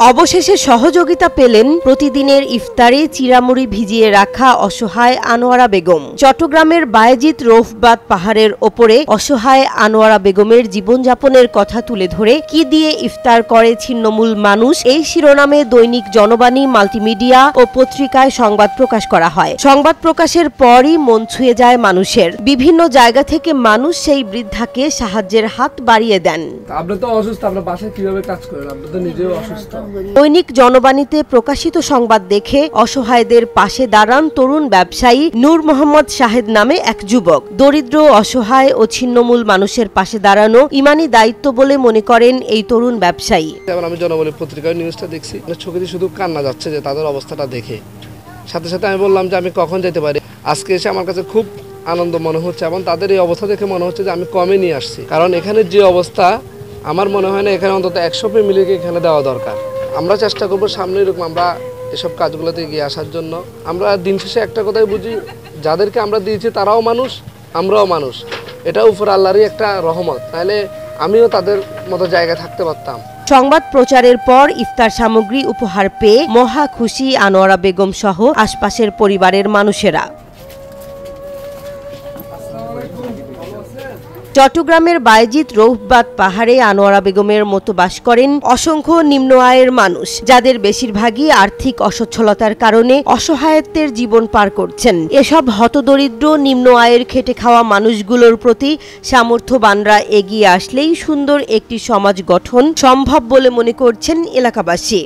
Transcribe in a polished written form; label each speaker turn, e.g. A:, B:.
A: অবশেষে সহযোগিতা পেলেন প্রতিদিনের ইফতারে চিরামুড়ি ভিজিয়ে রাখা অসহায় আনোয়ারা বেগম। চট্টগ্রামের বায়েজিদ রৌফবাদ পাহাড়ের ওপরে অসহায় আনোয়ারা বেগমের জীবনযাপনের কথা তুলে ধরে কি দিয়ে ইফতার করে ছিন্নমূল মানুষ, এই শিরোনামে দৈনিক জনবাণী, মাল্টিমিডিয়া ও পত্রিকায় সংবাদ প্রকাশ করা হয়। সংবাদ প্রকাশের পরই মন ছুঁয়ে যায় মানুষের। বিভিন্ন জায়গা থেকে মানুষ সেই বৃদ্ধাকে সাহায্যের হাত বাড়িয়ে দেন।
B: আপনি তো অসুস্থ, আপনার বাসায় কিভাবে কাজ করেন? আপনি তো নিজেও অসুস্থ।
A: দৈনিক জনবাণীতে প্রকাশিত সংবাদ দেখে অসহায়দের পাশে দাঁড়ান তরুণ ব্যবসায়ী নূর মোহাম্মদ শাহেদ নামে এক যুবক। দরিদ্র, অসহায় ও ছিন্নমূল মানুষের পাশে দাঁড়ানো ইমানি দায়িত্ব বলে মনে করেন এই তরুণ ব্যবসায়ী।
B: আমি জনবাণী পত্রিকার নিউজটা দেখছি, চোখে শুধু কান্না যাচ্ছে যে তাদের অবস্থাটা দেখে। সাথে সাথে আমি বললাম যে আমি কখন যেতে পারি। আজকে এসে আমার কাছে খুব আনন্দ মনে হচ্ছে এবং তাদের এই অবস্থা দেখে মনে হচ্ছে যে আমি কমে নিয়ে আসছি। কারণ এখানে যে অবস্থা, আমার মনে হয় না এখানে অন্তত 100 ফ্যামিলিকে এখানে দেওয়া দরকার। আমরা চেষ্টা করবো সামনে এরকম আমরা এসব কাজগুলোতে এগিয়ে আসার জন্য। আমরা দিন শেষে একটা কথাই বুঝি, যাদেরকে আমরা দিয়েছি তারাও মানুষ, আমরাও মানুষ। এটা উপর আল্লাহরই একটা রহমত, তাহলে আমিও তাদের মতো জায়গায় থাকতে পারতাম।
A: সংবাদ প্রচারের পর ইফতার সামগ্রী উপহার পেয়ে মহা খুশি আনোয়ারা বেগম সহ আশপাশের পরিবারের মানুষেরা। চট্টগ্রামের বায়েজিদ রৌফবাদ পাহাড়ে আনোয়ারা বেগমের মতো বাস করেন অসংখ্য নিম্ন আয়ের মানুষ, যাদের বেশিরভাগই আর্থিক অসচ্ছলতার কারণে অসহায়ত্বের জীবন পার করছেন। এসব হতদরিদ্র, নিম্ন আয়ের খেটে খাওয়া মানুষগুলোর প্রতি সামর্থ্যবানরা এগিয়ে আসলেই সুন্দর একটি সমাজ গঠন সম্ভব বলে মনে করছেন এলাকাবাসী।